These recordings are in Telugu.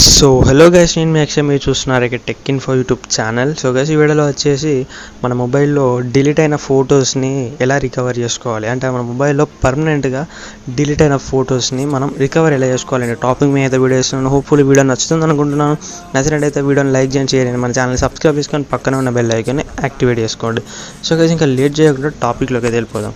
సో హలో గైస్, నేను మీ యాక్చువల్ మీరు చూస్తున్నారు ఇక్కడ tech info YouTube channel. So guys, ఈ వీడియోలో వచ్చేసి మన మొబైల్లో డిలీట్ అయిన ఫొటోస్ని ఎలా రికవర్ చేసుకోవాలి, అంటే మన మొబైల్లో పర్మనెంట్గా డిలీట్ అయిన ఫొటోస్ని మనం రికవర్ ఎలా చేసుకోవాలి అనే టాపిక్ మీద అయితే వీడియో చేస్తున్నాను. హోప్ఫుల్లీ వీడియో నచ్చుతుంది అనుకుంటున్నాను. నచ్చినట్టయితే వీడియోని లైక్ చేయండి, మన ఛానల్ సబ్స్క్రైబ్ చేసుకొని పక్కన ఉన్న బెల్ ఐకాన్ని యాక్టివేట్ చేసుకోండి. సో గైస్, ఇంకా లేట్ చేయకుండా టాపిక్లోకి అయితే వెళ్ళిపోదాం.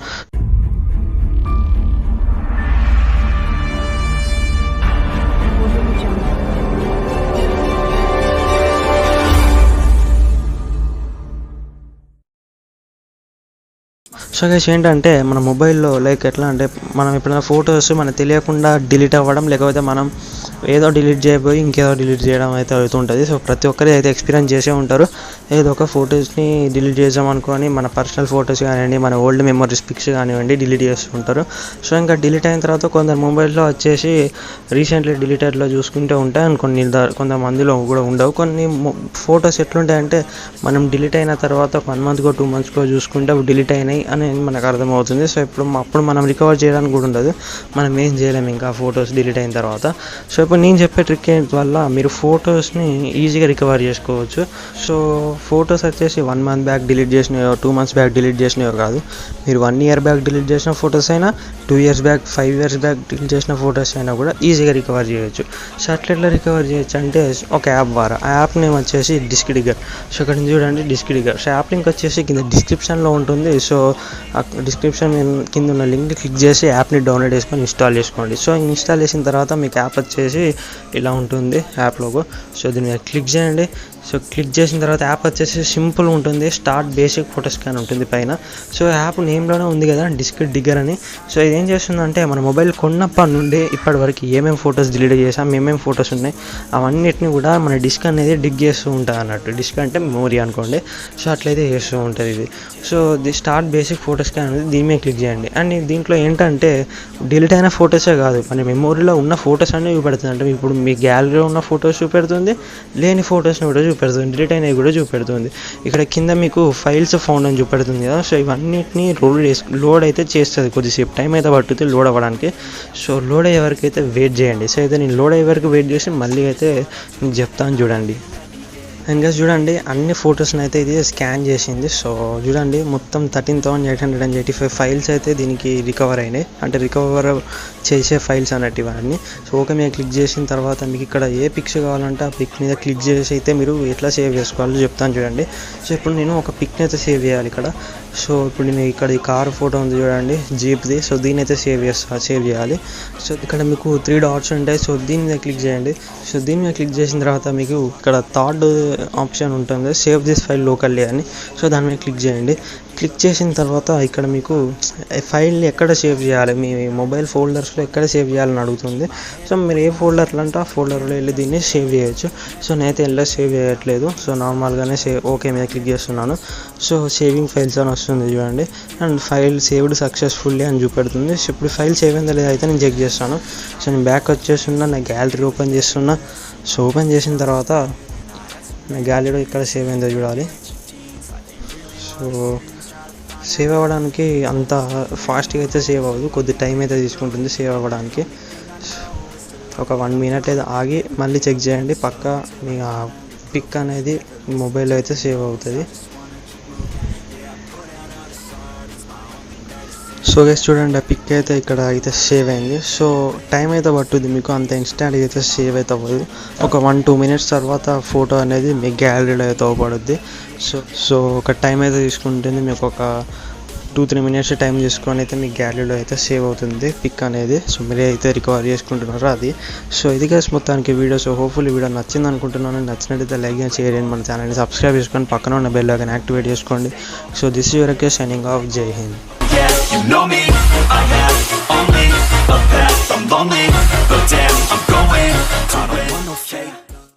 సో గైస్, ఏంటంటే మన మొబైల్లో ఎట్లా అంటే మనం ఎప్పుడైనా ఫొటోస్ మనకు తెలియకుండా డిలీట్ అవ్వడం, లేకపోతే మనం ఏదో డిలీట్ చేయబోయి ఇంకేదో డిలీట్ చేయడం అయితే అవుతుంటుంది. సో ప్రతి ఒక్కరు అయితే ఎక్స్పీరియన్స్ చేసే ఉంటారు. ఏదో ఒక ఫొటోస్ని డిలీట్ చేద్దాం అనుకొని మన పర్సనల్ ఫొటోస్ కానివ్వండి, మన ఓల్డ్ మెమరీస్ పిక్స్ కానివ్వండి డిలీట్ చేస్తుంటారు. సో ఇంకా డిలీట్ అయిన తర్వాత కొందరు మొబైల్లో వచ్చేసి రీసెంట్లీ డిలీటెడ్లో చూసుకుంటూ ఉంటాయి అండ్ కొంతమందిలో కూడా ఉండవు. కొన్ని ఫొటోస్ ఎట్లుంటాయంటే మనం డిలీట్ అయిన తర్వాత 1 monthకో 2 monthస్కో చూసుకుంటే అవి డిలీట్ అయినాయి అని మనకు అర్థమవుతుంది. సో అప్పుడు మనం రికవర్ చేయడానికి కూడా ఉండదు, మనం ఏం చేయలేము ఇంకా ఫొటోస్ డిలీట్ అయిన తర్వాత. సో ఇప్పుడు నేను చెప్పే ట్రిక్ వల్ల మీరు ఫొటోస్ని ఈజీగా రికవర్ చేసుకోవచ్చు. సో ఫొటోస్ వచ్చేసి 1 month బ్యాక్ డిలీట్ చేసినాయో 2 months బ్యాక్ డిలీట్ చేసినాయో కాదు, మీరు 1 year బ్యాక్ డిలీట్ చేసిన ఫొటోస్ అయినా 2 years back 5 years back delete చేసిన ఫొటోస్ అయినా కూడా ఈజీగా రికవర్ చేయొచ్చు. సో ఎట్లా రికవర్ చేయొచ్చు అంటే ఒక యాప్ ద్వారా, ఆ యాప్ నేమ్ వచ్చేసి డిస్క్డిగ్గర్. సో ఇక్కడ చూడండి డిస్క్డిగ్గర్. సో యాప్ లింక్ వచ్చేసి కింద డిస్క్రిప్షన్లో ఉంటుంది. సో డిస్క్రిప్షన్ కింద ఉన్న లింక్ క్లిక్ చేసి యాప్ని డౌన్లోడ్ చేసుకొని ఇన్స్టాల్ చేసుకోండి. సో ఇన్స్టాల్ చేసిన తర్వాత మీకు యాప్ వచ్చేసి ఇలా ఉంటుంది యాప్ లోగో. సో దీని మీద క్లిక్ చేయండి. సో క్లిక్ చేసిన తర్వాత యాప్ వచ్చేసి సింపుల్ ఉంటుంది, స్టార్ట్ బేసిక్ ఫోటో స్కాన్ ఉంటుంది పైన. సో యాప్ నేమ్లోనే ఉంది కదా డిస్క్డిగ్గర్ అని. సో ఇది ఏం చేస్తుందంటే మన మొబైల్ కొన్నప్పటి నుండి ఇప్పటి వరకు ఏమేమి ఫొటోస్ డిలీట్ చేసాం, ఏమేమి ఫొటోస్ ఉన్నాయి అవన్నిటిని కూడా మన డిస్క్ అనేది డిగ్ చేస్తూ ఉంటుంది అన్నట్టు. డిస్క్ అంటే మెమొరీ అనుకోండి. సో అట్లయితే చేస్తూ ఉంటుంది ఇది. So the start basic photo scan అనేది దీని మీద క్లిక్ చేయండి. అండ్ దీంట్లో ఏంటంటే డిలీట్ అయిన ఫొటోసే కాదు, మన మెమొరీలో ఉన్న ఫొటోస్ అన్నీ చూపెడుతుంది. అంటే ఇప్పుడు మీ గ్యాలరీలో ఉన్న ఫొటోస్ చూపెడుతుంది, లేని ఫొటోస్ని కూడా చూపెడుతుంది, డిలీట్ అయినవి కూడా చూపెడుతుంది. ఇక్కడ కింద మీకు ఫైల్స్ ఫౌండ్ అని చూపెడుతుంది కదా. సో ఇవన్నిటిని లోడ్ అయితే చేస్తుంది, కొద్దిసేపు టైం అయితే పట్టుతుంది లోడ్ అవ్వడానికి. సో లోడ్ అయ్యే వరకు అయితే వెయిట్ చేయండి. సో అయితే నేను లోడ్ అయ్యే వరకు వెయిట్ చేసి మళ్ళీ అయితే మీకు చెప్తాను చూడండి. అండ్ గైస్ చూడండి, అన్ని ఫొటోస్ని అయితే ఇది స్కాన్ చేసింది. సో చూడండి మొత్తం 13,885 ఫైల్స్ అయితే దీనికి రికవర్ అయినాయి, అంటే రికవర్ చేసే ఫైల్స్ అన్నట్టు ఇవన్నీ. సో ఓకే మీద క్లిక్ చేసిన తర్వాత మీకు ఇక్కడ ఏ పిక్స్ కావాలంటే ఆ పిక్ మీద క్లిక్ చేసి అయితే మీరు ఎట్లా సేవ్ చేసుకోవాలో చెప్తాను చూడండి. సో ఇప్పుడు నేను ఒక పిక్ని అయితే సేవ్ చేయాలి ఇక్కడ. సో ఇప్పుడు నేను ఇక్కడ ఈ కార్ ఫోటో ఉంది చూడండి, జీప్ది. సో దీన్ని అయితే సేవ్ చేయాలి. సో ఇక్కడ మీకు 3 dots ఉంటాయి. సో దీని మీద క్లిక్ చేయండి. సో దీని మీద క్లిక్ చేసిన తర్వాత మీకు ఇక్కడ థర్డ్ ఆప్షన్ ఉంటుంది, సేవ్ దిస్ ఫైల్ లోకల్లీ అని. సో దాని మీద క్లిక్ చేయండి. క్లిక్ చేసిన తర్వాత ఇక్కడ మీకు ఫైల్ని ఎక్కడ సేవ్ చేయాలి, మీ మొబైల్ ఫోల్డర్స్లో ఎక్కడ సేవ్ చేయాలని అడుగుతుంది. సో మీరు ఏ ఫోల్డర్లో అంటే ఆ ఫోల్డర్లో వెళ్ళి దీన్ని సేవ్ చేయొచ్చు. సో నేనైతే ఎలా సేవ్ చేయట్లేదు, సో నార్మల్గానే ఓకే మీద క్లిక్ చేస్తున్నాను. సో సేవింగ్ ఫైల్స్ అని వస్తుంది చూడండి, అండ్ ఫైల్ సేవ్డ్ సక్సెస్ఫుల్లీ అని చూపెడుతుంది. సో ఇప్పుడు ఫైల్ సేవ్ అయిందా లేదా అయితే నేను చెక్ చేస్తాను. సో నేను బ్యాక్ వచ్చేస్తున్నా, నా గ్యాలరీ ఓపెన్ చేస్తున్నా. సో ఓపెన్ చేసిన తర్వాత నా గ్యాలరీలో ఇక్కడ సేవ్ అయిందో చూడాలి. సో సేవ్ అవ్వడానికి అంత ఫాస్ట్గా అయితే సేవ్ అవ్వదు, కొద్ది టైం అయితే తీసుకుంటుంది సేవ్ అవ్వడానికి. ఒక 1 minute అయితే ఆగి మళ్ళీ చెక్ చేయండి, పక్కా మీ ఆ పిక్ అనేది మొబైల్లో అయితే సేవ్ అవుతుంది. సో గైస్ చూడండి, ఆ పిక్ అయితే ఇక్కడ అయితే సేవ్ అయింది. సో టైం అయితే పట్టుద్ది, మీకు అంత ఇన్స్టాంట్గా అయితే సేవ్ అయితే అవ్వదు. ఒక 1-2 minutes తర్వాత ఫోటో అనేది మీ గ్యాలరీలో అయితే అవ్వబడుద్ది. సో ఒక టైం అయితే తీసుకుంటుంది, మీకు ఒక 2-3 minutes టైం తీసుకొని అయితే మీ గ్యాలరీలో అయితే సేవ్ అవుతుంది పిక్ అనేది. సో మీరే అయితే రికవర్ చేసుకుంటున్నారో అది. సో ఇది గైస్ మొత్తానికి వీడియో. సో హోప్ఫుల్లీ వీడియో నచ్చింది అనుకుంటున్నాను. నచ్చినట్టయితే లైక్ చేయండి, మన ఛానల్ని సబ్స్క్రైబ్ చేసుకొని పక్కన ఉన్న బెల్ ఐకాన్ యాక్టివేట్ చేసుకోండి. So this is your signing off. జై Hind. You know me, I have only a path, I'm lonely, but damn, I'm going, I don't want no fate.